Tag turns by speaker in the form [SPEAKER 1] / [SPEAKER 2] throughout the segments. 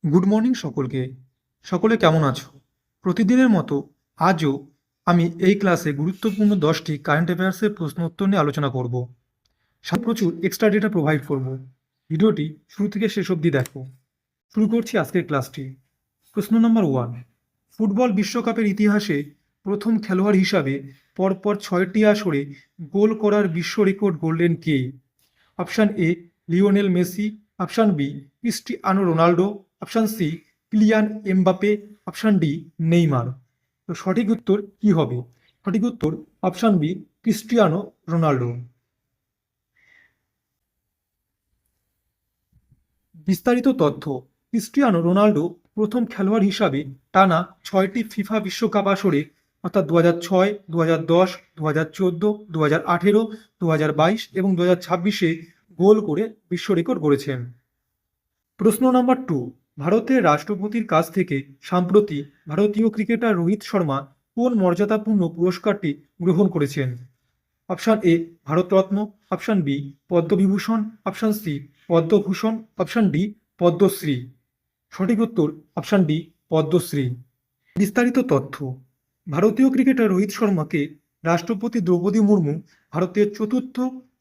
[SPEAKER 1] Good morning সকলকে। সকলে কেমন আছো? প্রতিদিনের মতো আজও আমি এই ক্লাসে গুরুত্বপূর্ণ 10টি কারেন্ট অ্যাফেয়ার্সের প্রশ্ন উত্তর নিয়ে আলোচনা করব। সাথে প্রচুর এক্সট্রা ডেটা প্রোভাইড করব। ভিডিওটি শুরু থেকে শেষ অবধি দেখো। শুরু করছি আজকের ক্লাসটি। প্রশ্ন নাম্বার 1। ফুটবল বিশ্বকাপের ইতিহাসে প্রথম খেলোয়াড় হিসাবে পরপর 6টি আসরে গোল করার বিশ্ব রেকর্ড গড়লেন কে? Option A Lionel Messi, option B Cristiano Ronaldo, option C Kylian Mbappe, option D Neymar. তো সঠিক উত্তর কি হবে? সঠিক উত্তর অপশান বি ক্রিস্টিয়ানো রোনাল্ডো। বিস্তারিত তথ্য। ক্রিস্টিয়ানো রোনাল্ডো প্রথম খেলোয়াড় হিসাবে টানা 6টি ফিফা বিশ্বকাপ আসরে অর্থাৎ 2006, 2010, 2014, 2018, 2022 এবং 2026-এ গোল করে বিশ্ব রেকর্ড গড়েছেন। প্রশ্ন নাম্বার 2। ভারতের রাষ্ট্রপতির কাছ থেকে সম্প্রতি ভারতীয় ক্রিকেটার রোহিত শর্মা কোন মর্যাদাপূর্ণ পুরস্কারটি গ্রহণ করেছেন? Option A Bharat Ratna, option B Padma Vibhushan, option C Padma Bhushan, option D Padma Shri. সঠিক উত্তর অপশান ডি পদ্মশ্রী। বিস্তারিত তথ্য। ভারতীয় ক্রিকেটার রোহিত শর্মাকে রাষ্ট্রপতি দ্রৌপদী মুর্মু ভারতের চতুর্থ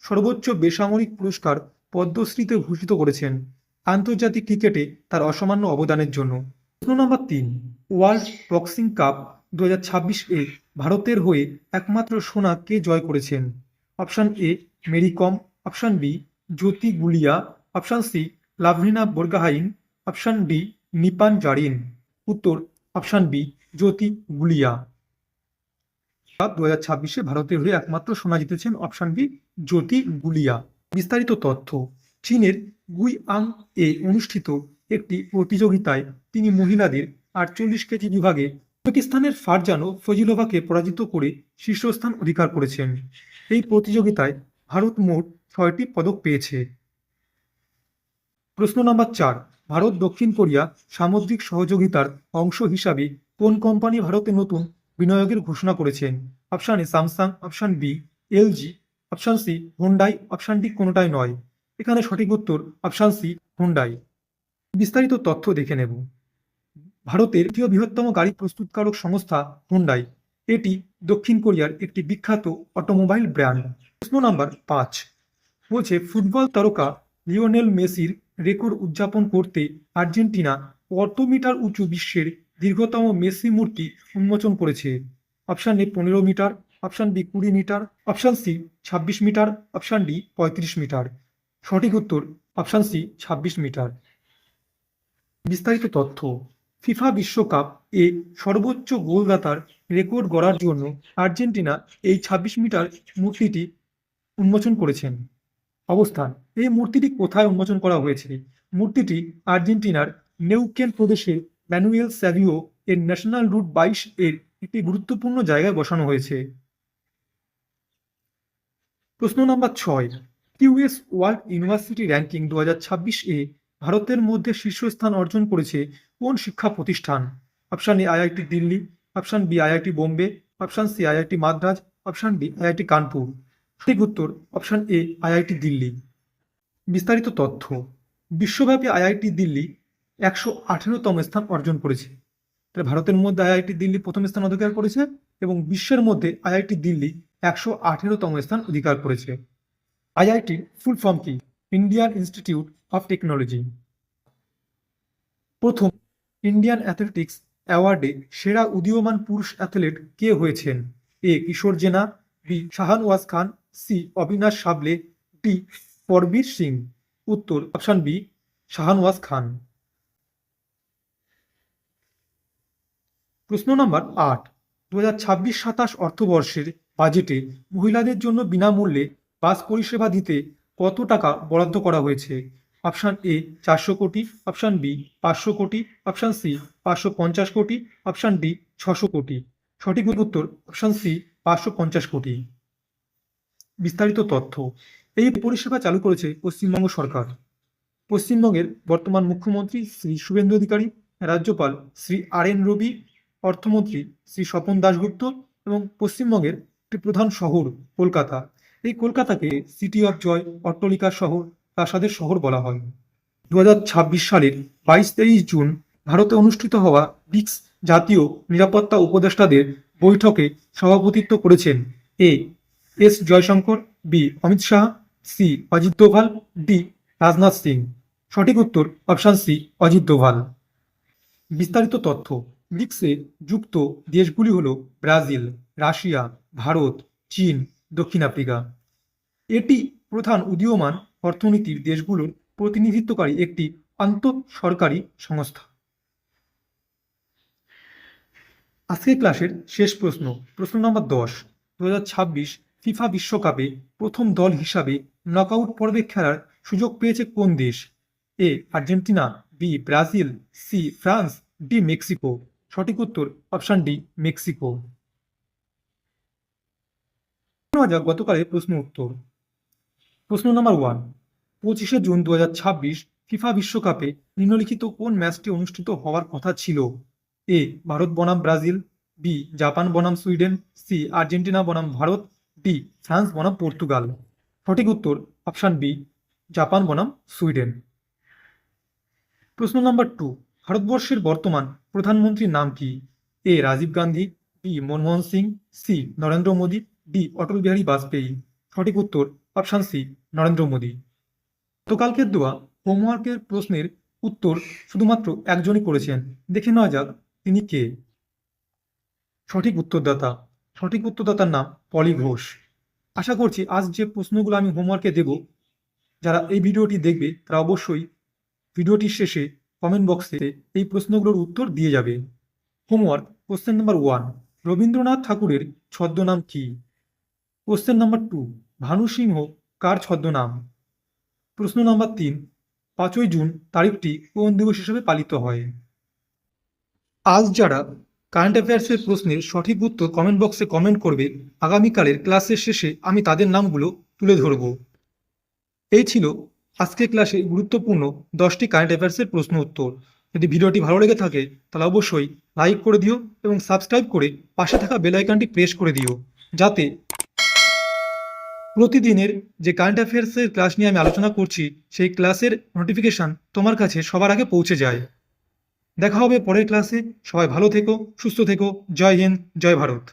[SPEAKER 1] সর্বোচ্চ বেসামরিক পুরস্কার পদ্মশ্রীতে ভূষিত করেছেন আন্তর্জাতিক ক্রিকেটে তার অসামান্য অবদানের জন্য। প্রশ্ন নম্বর 3। ওয়ার্ল্ড বক্সিং কাপ 2026-এ ভারতের হয়ে একমাত্র সোনা কে জয় করেছেন? Option A Mary Kom, option B Jyoti Gulia, option C Lovlina Borgohain, option D Nipan Zareen. উত্তর অপশান বি জ্যোতি গুলিয়া। 2026-এ ভারতের হয়ে একমাত্র সোনা জিতেছেন অপশান বি জ্যোতি গুলিয়া। বিস্তারিত তথ্য। চীনের গুইআং এ অনুষ্ঠিত একটি প্রতিযোগিতায় তিনি মহিলাদের 48 কেজি বিভাগে পাকিস্তানের ফারজানো ফজিলোভাকে পরাজিত করে শীর্ষস্থান অধিকার করেছেন। এই প্রতিযোগিতায় ভারত মোট 6টি পদক পেয়েছে। প্রশ্ন নাম্বার 4। ভারত দক্ষিণ কোরিয়া সামুদ্রিক সহযোগিতার অংশ হিসাবে কোন কোম্পানি ভারতে নতুন বিনিয়োগের ঘোষণা করেছেন? Option A Samsung, option B LG, option C Hyundai, option D কোনোটাই নয়। এখানে সঠিক উত্তর অপশান সি হুন্ডাই। বিস্তারিত তথ্য দেখে নেব। ভারতের দ্বিতীয় বৃহত্তম গাড়ি প্রস্তুতকারক সংস্থা হুন্ডাই। এটি দক্ষিণ কোরিয়ার একটি বিখ্যাত অটোমোবাইল ব্র্যান্ড। প্রশ্ন নাম্বার 5 বলছে ফুটবল তারকা লিওনেল মেসির রেকর্ড উদযাপন করতে আর্জেন্টিনা কত মিটার উঁচু বিশ্বের দীর্ঘতম মেসি মূর্তি উন্মোচন করেছে? Option A 15 metre, option B 20 metre, option C 26 metre, option D 35 metre. সঠিক উত্তর অপশান সি 26 মিটার। বিস্তারিত তথ্য। ফিফা বিশ্বকাপ এ সর্বোচ্চ গোলদাতার রেকর্ড গড়ার জন্য আর্জেন্টিনা এই 26 মিটার মূর্তিটি উন্মোচন করেছেন। অবস্থান। এই মূর্তিটি কোথায় উন্মোচন করা হয়েছে? মূর্তিটি আর্জেন্টিনার নেউকেন প্রদেশের ম্যানুয়েল স্যাভিও এর ন্যাশনাল রুট 22 এর একটি গুরুত্বপূর্ণ জায়গায় বসানো হয়েছে। প্রশ্ন number 6। QS World University ranking 2026-এ ভারতের মধ্যে শীর্ষস্থান অর্জন করেছে কোন শিক্ষা প্রতিষ্ঠান? Option A IIT Delhi, option B IIT Bombay, option C IIT Madras, option D IIT Kanpur. সঠিক উত্তর অপশান এ আইআইটি দিল্লি। বিস্তারিত তথ্য। বিশ্বব্যাপী আইআইটি দিল্লি 118তম স্থান অর্জন করেছে। তাহলে ভারতের মধ্যে আইআইটি দিল্লি প্রথম স্থান অধিকার করেছে এবং বিশ্বের মধ্যে আইআইটি দিল্লি 118তম স্থান অধিকার করেছে। আইআইটির ফুল ফর্ম কি? Indian institute of technology. প্রথম ইন্ডিয়ান অ্যাথলেটিক্স অ্যাওয়ার্ডে সেরা উদীয়মান পুরুষ অ্যাথলেট কে হয়েছেন? এ কিশোর জেনা, বি শাহানওয়াজ খান, সি অবিনাশ সাবলে, ডি পরবীর সিং। উত্তর অপশান বি শাহানওয়াজ খান। প্রশ্ন নম্বর 8। 2026-27 অর্থবর্ষের বাজেটে মহিলাদের জন্য বিনামূল্যে বাস পরিষেবা দিতে কত টাকা বরাদ্দ করা হয়েছে? অপশান এ 400 কোটি, অপশান বি 500 কোটি, অপশান সি 550 কোটি, অপশান ডি 600 কোটি। সঠিক উত্তর অপশান সি 550 কোটি। বিস্তারিত তথ্য। এই পরিষেবা চালু করেছে পশ্চিমবঙ্গ সরকার। পশ্চিমবঙ্গের বর্তমান মুখ্যমন্ত্রী শ্রী শুভেন্দু অধিকারী, রাজ্যপাল শ্রী আর এন রবি, অর্থমন্ত্রী শ্রী স্বপন দাশগুপ্ত এবং পশ্চিমবঙ্গের একটি প্রধান শহর কলকাতা। এই কলকাতাকে সিটি অফ জয়, অট্টালিকার শহর, প্রাসাদের শহর বলা হয়। 2026 সালের 22-23 জুন ভারতে অনুষ্ঠিত হওয়া ব্রিক্স জাতীয় নিরাপত্তা উপদেষ্টাদের বৈঠকে সভাপতিত্ব করেছেন? A S Jaishankar, B Amit Shah, C Ajit Doval, D Rajnath Singh. সঠিক উত্তর অপশান সি অজিত দোভাল। বিস্তারিত তথ্য। ব্রিক্সে যুক্ত দেশগুলি হল ব্রাজিল, রাশিয়া, ভারত, চীন, দক্ষিণ আফ্রিকা। এটি প্রধান উদীয়মান অর্থনীতির দেশগুলোর প্রতিনিধিত্বকারী একটি আন্তঃসরকারি সংস্থা। আজকের ক্লাসের শেষ প্রশ্ন, প্রশ্ন নম্বর 10। 2026 ফিফা বিশ্বকাপে প্রথম দল হিসাবে নকআউট পর্বে খেলার সুযোগ পেয়েছে কোন দেশ? A Argentina, B Brazil, C France, D Mexico. সঠিক উত্তর অপশান ডি মেক্সিকো। গতকালের প্রশ্ন উত্তর। প্রশ্ন নম্বর 1। 25শে জুন 2026 ফিফা বিশ্বকাপে নিম্নলিখিত কোন ম্যাচটি অনুষ্ঠিত হওয়ার কথা ছিল? এ ভারত বনাম ব্রাজিল, বি জাপান বনাম সুইডেন, সি আর্জেন্টিনা বনাম ভারত, ডি ফ্রান্স বনাম পর্তুগাল। সঠিক উত্তর অপশান বি জাপান বনাম সুইডেন। প্রশ্ন নম্বর 2। ভারতবর্ষের বর্তমান প্রধানমন্ত্রীর নাম কি? A Rajiv Gandhi, B Manmohan Singh, C Narendra Modi, D Atal Bihari Vajpayee. সঠিক উত্তর অপশান সি নরেন্দ্র মোদী। গতকালকের দেওয়া হোমওয়ার্কের প্রশ্নের উত্তর শুধুমাত্র একজনই করেছেন, দেখে নেওয়া যাক তিনি কে। সঠিক উত্তরদাতার নাম পলি ঘোষ। আশা করছি আজ যে প্রশ্নগুলো আমি হোমওয়ার্কে দেব, যারা এই ভিডিওটি দেখবে তারা অবশ্যই ভিডিওটির শেষে কমেন্ট বক্সে এই প্রশ্নগুলোর উত্তর দিয়ে যাবে। Homework question number 1। রবীন্দ্রনাথ ঠাকুরের ছদ্মনাম কি? Question number 2। ভানু সিংহ কার ছদ্মনাম? প্রশ্ন নাম্বার 3। 5ই জুন তারিখটি কোন দিবস হিসেবে পালিত হয়? আজ যারা কারেন্ট অ্যাফেয়ার্সের প্রশ্নের সঠিক উত্তর কমেন্ট বক্সে কমেন্ট করবে, আগামীকালের ক্লাসের শেষে আমি তাদের নামগুলো তুলে ধরব। এই ছিল আজকের ক্লাসে গুরুত্বপূর্ণ 10টি কারেন্ট অ্যাফেয়ার্সের প্রশ্ন উত্তর। যদি ভিডিওটি ভালো লেগে থাকে তাহলে অবশ্যই লাইক করে দিও এবং সাবস্ক্রাইব করে পাশে থাকা বেল আইকনটি প্রেস করে দিও, যাতে প্রতিদিনের যে কারেন্ট অ্যাফেয়ার্সের ক্লাস নিয়ে আমি আলোচনা করছি সেই ক্লাসের নোটিফিকেশান তোমার কাছে সবার আগে পৌঁছে যায়। দেখা হবে পরের ক্লাসে। সবাই ভালো থেকো, সুস্থ থেকো। জয় হিন্দ, জয় ভারত।